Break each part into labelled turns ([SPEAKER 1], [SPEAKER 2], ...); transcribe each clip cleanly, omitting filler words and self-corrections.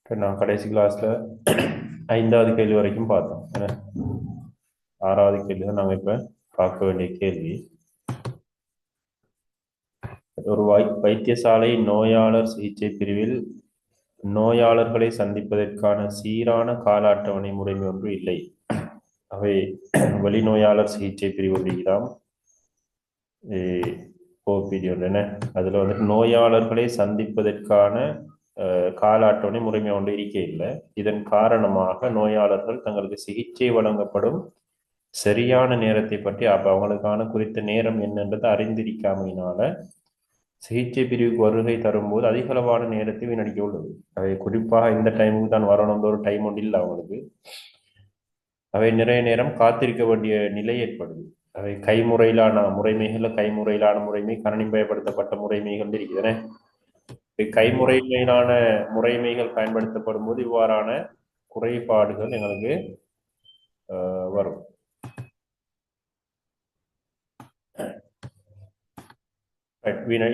[SPEAKER 1] இப்போ நான் கடைசி கிளாஸில் 5வது கேள்வி வரைக்கும் பார்த்தோம். ஏன்னா 6வது கேள்வி தான் நாங்கள் இப்போ பார்க்க வேண்டிய கேள்வி. ஒரு வைத்தியசாலை நோயாளர் சிகிச்சை பிரிவில் நோயாளர்களை சந்திப்பதற்கான சீரான கால அட்டவணை முறைமை ஒன்று இல்லை. அவை வெளிநோயாளர் சிகிச்சை பிரிவு ஒன்றுதான் ஓபிடி ஒன்று. என்ன அதில் வந்துட்டு நோயாளர்களை சந்திப்பதற்கான கால அட்டவணை முறைமை ஒன்று இருக்க இல்லை. இதன் காரணமாக நோயாளர்கள் தங்களுக்கு சிகிச்சை வழங்கப்படும் சரியான நேரத்தை பற்றி அவங்களுக்கான குறித்த நேரம் என்னன்றது அறிந்திருக்காமையினால சிகிச்சை பிரிவுக்கு வருகை தரும்போது அதிகளவான நேரத்தை வீணடிக்க உள்ளது. அவை குறிப்பாக இந்த டைமுக்கு தான் வரணும் ஒரு டைம் ஒன்று இல்லை அவங்களுக்கு. அவை நிறைய நேரம் காத்திருக்க வேண்டிய நிலை ஏற்படுது. அவை கைமுறையிலான முறைமை கணினிமயப்படுத்தப்பட்ட முறைமைகள் இருக்குதுனே. கைமுறையிலான முறைமைகள் பயன்படுத்தப்படும் போது இவ்வாறான குறைபாடுகள் எங்களுக்கு வரும்.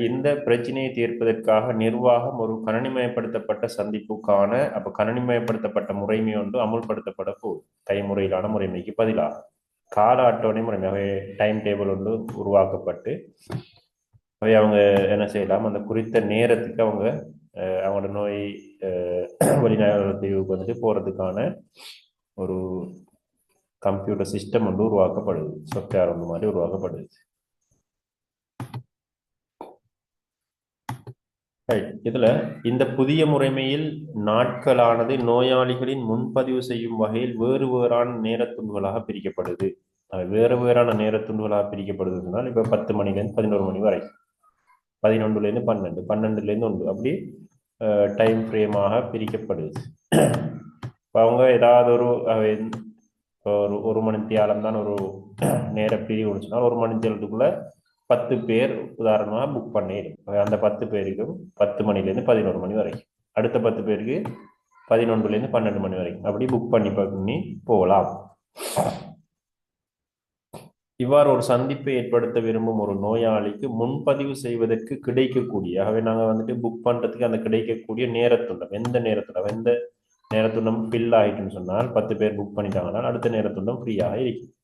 [SPEAKER 1] இந்த பிரச்சனையை தீர்ப்பதற்காக நிர்வாகம் ஒரு கணினிமயப்படுத்தப்பட்ட சந்திப்புக்கான கணினிமயப்படுத்தப்பட்ட முறைமை ஒன்று அமுல்படுத்தப்பட போகுது. கைமுறையிலான முறைமைக்கு பதிலாக கால அட்டவணை முறைமை, அவை டைம் டேபிள் ஒன்று உருவாக்கப்பட்டு அவை அவங்க என்ன செய்யலாம், அந்த குறித்த நேரத்துக்கு அவங்களோட நோய் வெளிநாட்டுக்கு வந்துட்டு போறதுக்கான ஒரு கம்ப்யூட்டர் சிஸ்டம் ஒன்று உருவாக்கப்படுது, சாஃப்ட்வேர் ஒன்று மாதிரி உருவாக்கப்படுது. இதுல இந்த புதிய முறைமையில் நாட்களானது நோயாளிகளின் முன்பதிவு செய்யும் வகையில் வேறு வேறான நேரத்துண்டுகளாக பிரிக்கப்படுது. வேறு வேறான நேரத்துண்டுகளாக பிரிக்கப்படுதுனால் இப்ப 10 மணிலேருந்து 11 மணி வரை, 11லேருந்து 12, 12லேருந்து 1, அப்படி டைம் ஃப்ரேமாக பிரிக்கப்படுது. இப்போ அவங்க ஏதாவது ஒரு மணி தியாலம் தான் ஒரு நேர பிரிவு சொன்னால் 1 மணி தியாலத்துக்குள்ள 10 பேர் உதாரணமாக புக் பண்ணிடும். அந்த 10 பேருக்கும் 10 மணிலேருந்து 11 மணி வரைக்கும், அடுத்த 10 பேருக்கு 11லேருந்து 12 மணி வரைக்கும் அப்படி புக் பண்ணி போகலாம். இவ்வாறு ஒரு சந்திப்பை ஏற்படுத்த விரும்பும் ஒரு நோயாளிக்கு முன்பதிவு செய்வதற்கு கிடைக்கக்கூடிய, ஆகவே நாங்கள் வந்துட்டு புக் பண்றதுக்கு அந்த கிடைக்கக்கூடிய நேரத்துண்டம், எந்த நேரத்துண்டம் ஃபில் ஆகிட்டுன்னு சொன்னால் 10 பேர் புக் பண்ணிட்டாங்கன்னா அடுத்த நேரத்துண்டம் ஃப்ரீயாக இருக்கும்.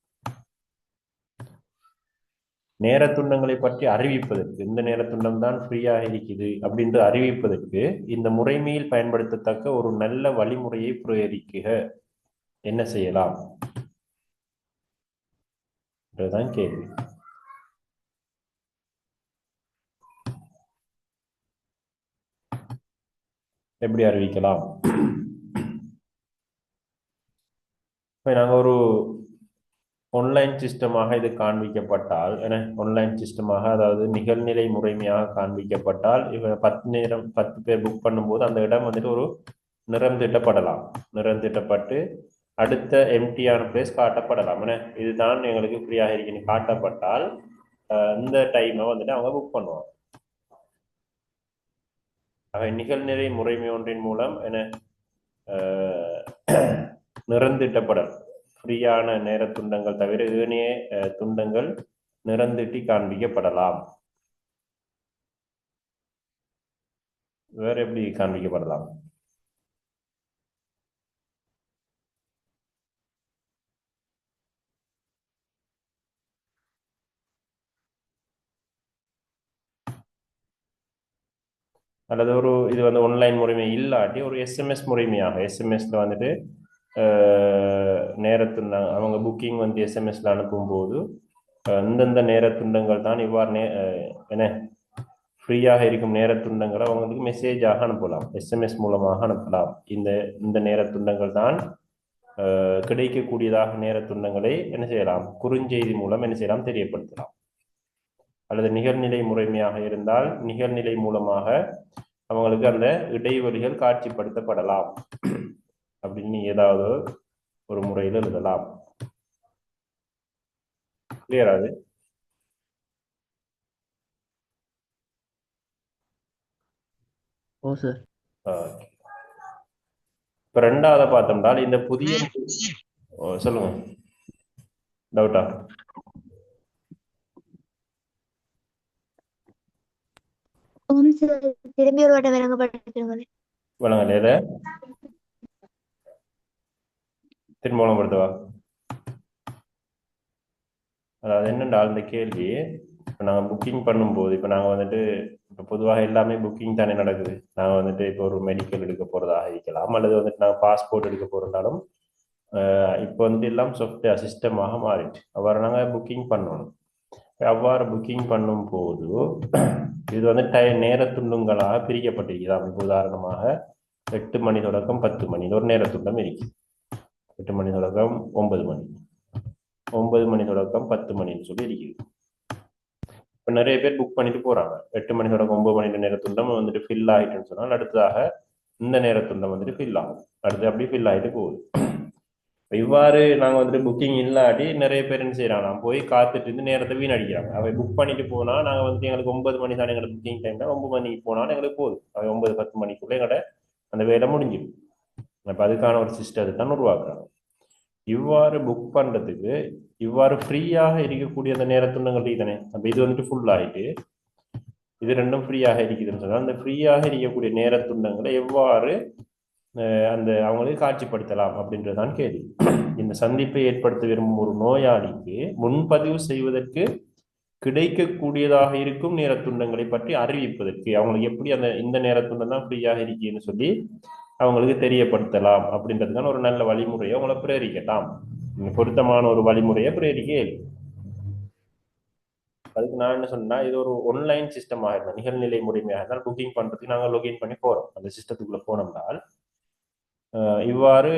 [SPEAKER 1] நேரத்துண்டங்களை பற்றி அறிவிப்பதற்கு, இந்த நேரத்துண்டம் தான் ஃப்ரீயாக இருக்குது அப்படின்று அறிவிப்பதற்கு இந்த முறைமையில் பயன்படுத்தத்தக்க ஒரு நல்ல வழிமுறையை பிரயோகிக்க என்ன செய்யலாம் என்றுதான் கேள்வி. எப்படி அறிவிக்கலாம்? நாங்கள் ஒரு ஆன்லைன் சிஸ்டமாக இது காண்பிக்கப்பட்டால், ஆன்லைன் சிஸ்டமாக, அதாவது நிகழ்நிலை முறைமையாக காண்பிக்கப்பட்டால், இவ 10 பேர் புக் பண்ணும்போது அந்த இடம் வந்துட்டு ஒரு நிறம் திட்டப்படலாம். நிறம் திட்டப்பட்டு அடுத்த எம்டியான பிளேஸ் காட்டப்படலாம். இதுதான் எங்களுக்கு ஃப்ரீயாக இருக்குன்னு காட்டப்பட்டால் இந்த டைமை வந்துட்டு அவங்க புக் பண்ணுவாங்க. நிகழ்நிலை முறைமை ஒன்றின் மூலம் நிறந்திட்டப்படல் ஃப்ரீயான நேர துண்டங்கள் தவிர ஏனைய துண்டங்கள் நிறந்திட்டி காண்பிக்கப்படலாம். வேற எப்படி காண்பிக்கப்படலாம்? அல்லது இது வந்து ஆன்லைன் முறைமை இல்லாட்டி ஒரு எஸ்எம்எஸ் முறைமையாக, எஸ்எம்எஸ்ல வந்துட்டு நேரத்துண்ட அவங்க புக்கிங் வந்து எஸ்எம்எஸ்ல அனுப்பும்போது இந்தந்த நேரத்துண்டங்கள் தான் இவ்வாறு என்ன ஃப்ரீயாக இருக்கும் நேரத்துண்டங்களை அவங்களுக்கு மெசேஜாக அனுப்பலாம், எஸ்எம்எஸ் மூலமாக அனுப்பலாம். இந்த நேரத்துண்டங்கள் தான் கிடைக்கக்கூடியதாக நேரத்துண்டங்களை என்ன செய்யலாம், குறுஞ்செய்தி மூலம் என்ன செய்யலாம், தெரியப்படுத்தலாம். அல்லது நிகழ்நிலை முறைமையாக இருந்தால் நிகழ்நிலை மூலமாக அவங்களுக்கு அந்த இடைவெளிகள் காட்சிப்படுத்தப்படலாம் அப்படின்னு ஏதாவது ஒரு முறையில் எழுதலாம். கிளியர் ஆகுது? இப்ப 2வது பார்த்தோம்னால் இந்த புதிய சொல்லுங்க, டவுட்டா?
[SPEAKER 2] திரும்பி ஒரு வட்டம் விளங்கப்படுத்துங்க.
[SPEAKER 1] வழங்கல திருமணப்படுத்தவா? அதாவது என்னென்றால் இந்த கேள்வி இப்போ நாங்கள் புக்கிங் பண்ணும்போது இப்போ நாங்கள் வந்துட்டு இப்போ பொதுவாக எல்லாமே புக்கிங் தானே நடக்குது. நாங்கள் வந்துட்டு இப்போ ஒரு மெடிக்கல் எடுக்க போகிறதாக இருக்கலாம், அல்லது வந்துட்டு நாங்கள் பாஸ்போர்ட் எடுக்க போகிறதாலும் இப்போ வந்து எல்லாம் சாஃப்ட்வேர் சிஸ்டமாக மாறிட்டு அவ்வாறு நாங்கள் புக்கிங் பண்ணணும். அவ்வாறு புக்கிங் பண்ணும் போது இது வந்து நேர துண்டுங்களாக பிரிக்கப்பட்டிருக்கிறார். இப்போ உதாரணமாக 8 மணி தொடக்கம் 10 மணி ஒரு நேர துண்டம் இருக்கு. 8 மணி தொடக்கம் 9 மணி, 9 மணி தொடக்கம் 10 மணின்னு சொல்லி இருக்குது. இப்போ நிறைய பேர் புக் பண்ணிட்டு போறாங்க. 8 மணி தொடக்கம் 9 மணி நேர துண்டம் வந்துட்டு ஃபில் ஆகிட்டுன்னு சொன்னால் அடுத்ததாக இந்த நேர துண்டம் வந்துட்டு ஃபில் ஆகும். அடுத்து அப்படி ஃபில் ஆகிட்டு போகுது. இவ்வாறு நாங்கள் வந்துட்டு புக்கிங் இல்லாட்டி நிறைய பேர் என்ன செய்யறாங்க, போய் காத்துட்டு இருந்து நேரத்தை வீணடிக்கிறாங்க. அவை புக் பண்ணிட்டு போனா நாங்கள் வந்துட்டு எங்களுக்கு 9 மணி தான் எங்களுக்கு புக்கிங் டைம் தான், 9 மணிக்கு போனாலும் எங்களுக்கு போதும். அவை 9-10 மணிக்குள்ள எங்கள்ட அந்த வேலை முடிஞ்சிடும். அப்போ அதுக்கான ஒரு சிஸ்டத்தை தான் உருவாக்குறாங்க. இவ்வாறு புக் பண்றதுக்கு இவ்வாறு ஃப்ரீயாக இருக்கக்கூடிய அந்த நேரத்துண்டங்கள் தானே. அப்போ இது வந்துட்டு ஃபுல் ஆகிட்டு இது ரெண்டும் ஃப்ரீயாக இருக்குதுன்னு சொன்னால் அந்த ஃப்ரீயாக இருக்கக்கூடிய நேரத்துண்டங்களை எவ்வாறு அந்த அவங்களுக்கு காட்சிப்படுத்தலாம் அப்படின்றதான் கேள்வி. இந்த சந்திப்பை ஏற்படுத்த விரும்பும் ஒரு நோயாளிக்கு முன்பதிவு செய்வதற்கு கிடைக்கக்கூடியதாக இருக்கும் நேரத்துண்டங்களை பற்றி அறிவிப்பதற்கு அவங்களுக்கு எப்படி அந்த இந்த நேரத்துண்டம் தான் ஃப்ரீயாக இருக்குன்னு சொல்லி அவங்களுக்கு தெரியப்படுத்தலாம் அப்படின்றதுக்கான ஒரு நல்ல வழிமுறையை அவங்களை பிரேரிக்கலாம். பொருத்தமான ஒரு வழிமுறையை பிரேரிக்க. அதுக்கு நான் என்ன சொன்னா, இது ஒரு ஒன்லைன் சிஸ்டமாக இருந்தால், நிகழ்நிலை முறைமையாக இருந்தால் புக்கிங் பண்றதுக்கு நாங்கள் லொகின் பண்ணி போறோம். அந்த சிஸ்டத்துக்குள்ள போனோம்னால் இவ்வாறு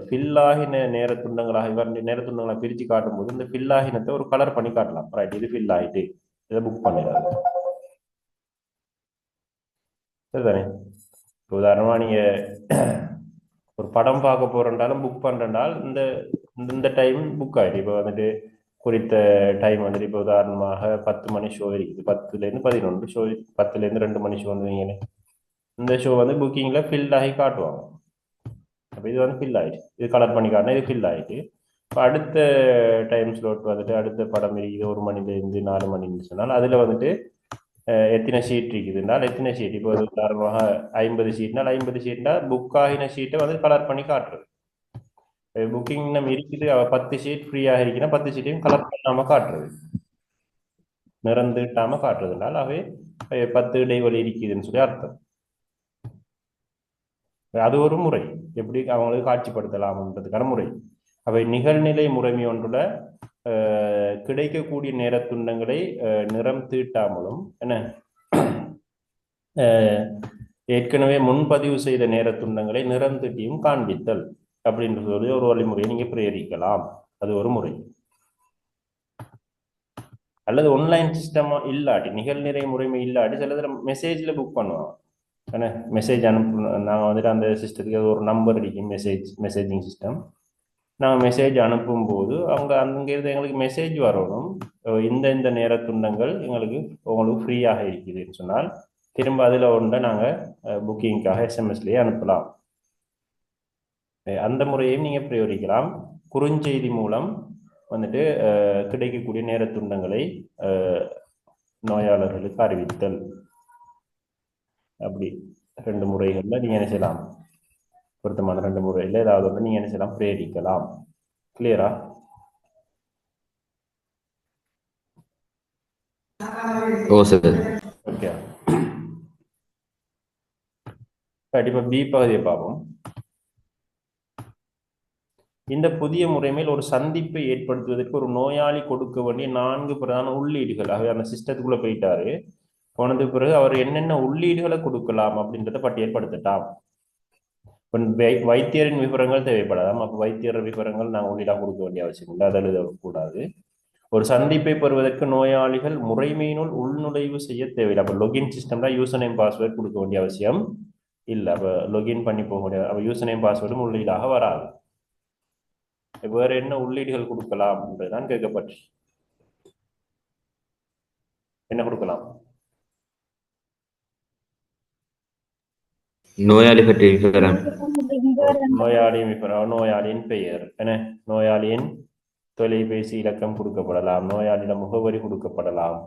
[SPEAKER 1] ஃபில்லாகின நேர துண்டங்களாக இவ்வாறு நேர துண்டங்களை பிரித்து காட்டும் போது இந்த ஃபில்லாகினத்தை ஒரு கலர் பண்ணி காட்டலாம். ரைட், இது ஃபில் ஆகிட்டு இதை புக் பண்ணிடாது. சரிதானே? உதாரணமா நீங்க ஒரு படம் பார்க்க போறேன்றாலும் புக் பண்றேன்றால் இந்த இந்த டைம் புக் ஆகிடும். இப்போ வந்துட்டு குறித்த டைம் வந்துட்டு இப்போ உதாரணமாக 10 மணி ஷோ இருக்குது, 10லேருந்து 11 ஷோ, 10லேருந்து 2 மணி ஷோ வந்து இந்த ஷோ வந்து புக்கிங்கில் ஃபில் ஆகி காட்டுவாங்க. அப்போ இது வந்து ஃபில் ஆகிடுச்சு, இது கலர் பண்ணி காட்டினா இது ஃபில் ஆகிட்டு. இப்போ அடுத்த டைம் ஸ்லோட் வந்துட்டு அடுத்த படம் இருக்குது 1 மணிலேருந்து 4 மணின்னு சொன்னால் அதில் வந்துட்டு எத்தனை சீட் இருக்குதுனால் எத்தனை சீட். இப்போ உதாரணமாக 50 சீட்னால் 50 சீட்னா புக் ஆகின சீட்டை வந்து கலர் பண்ணி காட்டுறது. புக்கிங் நம்ம இருக்குது 10 சீட் ஃப்ரீயாக இருக்குன்னா 10 சீட்டையும் கலர் பண்ணாம காட்டுறது, நிறந்துட்டாம காட்டுறதுனால அவை 10 இடைவெளி இருக்குதுன்னு சொல்லி அர்த்தம். அது ஒரு முறை எப்படி அவங்களுக்கு காட்சிப்படுத்தலாம்ன்றதுக்கான முறை. அவை நிகழ்நிலை முறைமை ஒன்றுல கிடைக்கக்கூடிய நேரத்துண்டங்களை நிறம் தீட்டாமலும் என்ன ஏற்கனவே முன்பதிவு செய்த நேரத்துண்டங்களை நிறம் தீட்டியும் காண்பித்தல் அப்படின்ற சொல்லி ஒரு வழிமுறையை நீங்க பிரேரிக்கலாம். அது ஒரு முறை. அல்லது ஒன்லைன் சிஸ்டமா இல்லாட்டி நிகழ்நிலை முறைமை இல்லாட்டி சில மெசேஜ்ல புக் பண்ணுவாங்க. ஏன்னா மெசேஜ் அனுப்பணும், நாங்கள் வந்துட்டு அந்த சிஸ்டத்துக்கு ஒரு நம்பர் அடிக்கும், மெசேஜிங் சிஸ்டம். நாங்கள் மெசேஜ் அனுப்பும்போது அங்கேருந்து எங்களுக்கு மெசேஜ் வரணும், இந்த நேரத்துண்டங்கள் எங்களுக்கு உங்களுக்கு ஃப்ரீயாக இருக்குதுன்னு சொன்னால் திரும்ப அதில் ஒன்றை நாங்கள் புக்கிங்காக எஸ்எம்எஸ்லேயே அனுப்பலாம். அந்த முறையையும் நீங்கள் பிரயோகிக்கலாம். குறுஞ்செய்தி மூலம் வந்துட்டு கிடைக்கக்கூடிய நேரத்துண்டங்களை நோயாளர்களுக்கு அறிவித்தல். அப்படி 2 முறைகளில் நீங்கள் என்ன செய்யலாம், பொருத்தமான 2 முறையில் ஏதாவது ஒன்று நீங்கள் என்ன செய்யலாம், பிரேரிக்கலாம். கிளியரா? ஓகே. இப்போ பி பகுதியை பார்ப்போம். இந்த புதிய முறைமையில் ஒரு சந்திப்பை ஏற்படுத்துவதற்கு ஒரு நோயாளி கொடுக்க வேண்டிய 4 பிரதான உள்ளீடுகள். ஆகவே அந்த சிஸ்டத்துக்குள்ள போயிட்டாரு, போனது பிறகு அவர் என்னென்ன உள்ளீடுகளை கொடுக்கலாம் அப்படின்றத பட்டியல்படுத்தட்டாம். வைத்தியரின் விவரங்கள் தேவைப்படாதாம். அப்போ வைத்தியர் விவரங்கள் நாங்கள் உள்ளீடாக கொடுக்க வேண்டிய அவசியம் இல்லை, அதை எழுதக்கூடாது. ஒரு சந்திப்பை பெறுவதற்கு நோயாளிகள் முறைமையினுள் உள்நுழைவு செய்ய தேவையில்லை. அப்போ லொகின் சிஸ்டம்ல யூசர் நேம் பாஸ்வேர்டு கொடுக்க வேண்டிய அவசியம் இல்லை. அப்போ லொகின் பண்ணி போக முடியாது. அப்போ யூசர் நேம் பாஸ்வேர்டும் உள்ளீடாக வராது. வேற என்ன உள்ளீடுகள் கொடுக்கலாம் என்றுதான் கேட்கப்பட்டு, என்ன கொடுக்கலாம்?
[SPEAKER 2] நோயாளி பற்றிய விவரம்,
[SPEAKER 1] நோயாளியின் விவரம், நோயாளியின் பெயர், என்ன நோயாளியின் தொலைபேசி இலக்கம் கொடுக்கப்படலாம், நோயாளியிடம் முகவரி கொடுக்கப்படலாம்,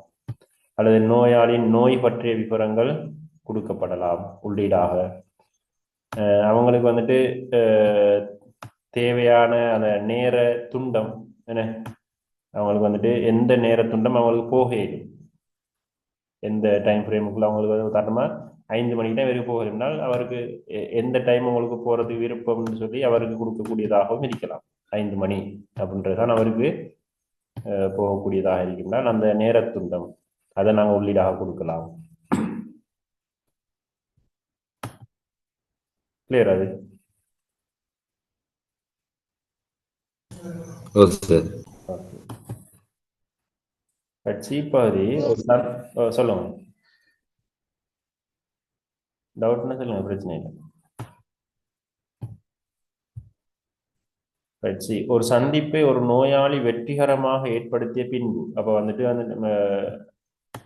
[SPEAKER 1] அல்லது நோயாளியின் நோய் பற்றிய விவரங்கள் கொடுக்கப்படலாம் உள்ளீடாக. அவங்களுக்கு வந்துட்டு தேவையான அந்த நேர துண்டம் என்ன அவங்களுக்கு வந்துட்டு எந்த நேர துண்டம் அவங்களுக்கு போக இயலும். எந்த டைம் ஃப்ரேமுக்குள்ள அவங்களுக்கு உதாரணமாக 5 மணிக்கு தான் வெளியே போகிறதுனால் அவருக்கு எந்த டைம் உங்களுக்கு போகிறதுக்கு விருப்பம்னு சொல்லி அவருக்கு கொடுக்கக்கூடியதாகவும் இருக்கலாம். 5 மணி அப்படின்றதுதான் அவருக்கு போகக்கூடியதாக இருக்கின்றால் அந்த நேரத்துண்டம் அதை நாங்கள் உள்ளீடாக கொடுக்கலாம். கிளியர் அது? சி பகுதி ஒரு சொல்லுங்க. டவுட்னா சொல்லுங்க, பிரச்சனை இல்லை. சி ஒரு சந்திப்பை ஒரு நோயாளி வெற்றிகரமாக ஏற்படுத்திய பின்பு அப்போ வந்துட்டு அந்த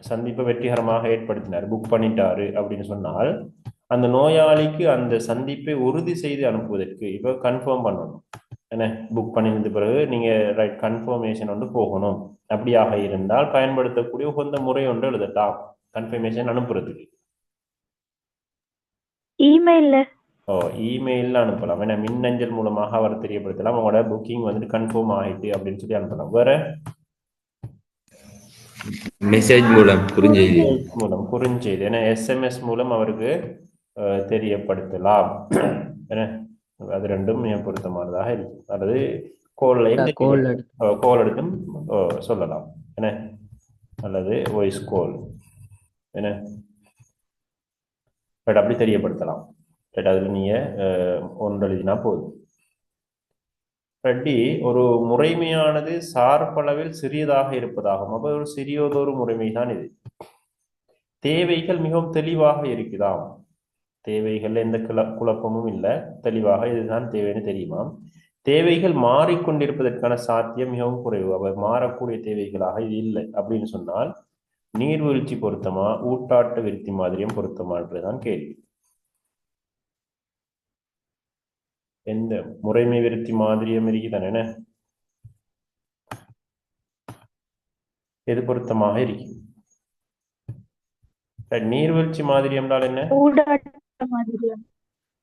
[SPEAKER 1] சந்திப்பை வெற்றிகரமாக ஏற்படுத்தினார், புக் பண்ணிட்டாரு அப்படின்னு சொன்னால் அந்த நோயாளிக்கு அந்த சந்திப்பை உறுதி செய்து அனுப்புவதற்கு இப்போ கன்ஃபார்ம் பண்ணணும். என்ன புக் பண்ணியிருந்த பிறகு நீங்க ரைட் கன்ஃபர்மேஷன் ஒன்று போகணும். அப்படியாக இருந்தால் பயன்படுத்தக்கூடிய உகந்த முறை ஒன்று எழுதலாம் கன்ஃபர்மேஷன் அனுப்புறதுக்கு.
[SPEAKER 2] இமெயில்ல
[SPEAKER 1] இமெயிலில் அனுப்பலாம். ஏன்னா மின்னஞ்சல் மூலமாக அவர் தெரியப்படுத்தலாம் உங்களோட புக்கிங் வந்துட்டு கன்ஃபார்ம் ஆகிட்டு அப்படின்னு சொல்லி அனுப்பலாம். வேற
[SPEAKER 3] மெசேஜ் மூலம்
[SPEAKER 1] குறுஞ்செய்தி ஏன்னா எஸ்எம்எஸ் மூலம் அவருக்கு தெரியப்படுத்தலாம். ஏன்னா அது ரெண்டும் மிக பொருத்தமானதாக இருக்கு. அல்லது கோல் எடுத்தும் சொல்லலாம் என்ன, அல்லது வாய்ஸ் கோல் என்ன அப்படி தெரியப்படுத்தலாம். அதில் நீங்கள் ஒன்று எழுதினா போதும். ஒரு முறைமையானது சார்பளவில் சிறியதாக இருப்பதாகும். அப்போ ஒரு சிறியதொரு முறைமை தான் இது. தேவைகள் மிகவும் தெளிவாக இருக்குதாம். தேவைகள் எந்த குழப்பமும் இல்லை, தெளிவாக இதுதான் தேவைன்னு தெரியுமா. தேவைகள் மாறிக்கொண்டிருப்பதற்கான சாத்தியம் மிகவும் குறைவு. அவை மாறக்கூடிய தேவைகளாக இது இல்லை அப்படின்னு சொன்னால் நீர்வீழ்ச்சி பொருத்தமா ஊட்டாட்டு விருத்தி மாதிரியும் பொருத்தமானதுதான் கேள்வி. எந்த முறைமை விருத்தி மாதிரியம் இருக்குதானே எது பொருத்தமாக இருக்கு? நீர்வீழ்ச்சி மாதிரி என்றால் என்ன?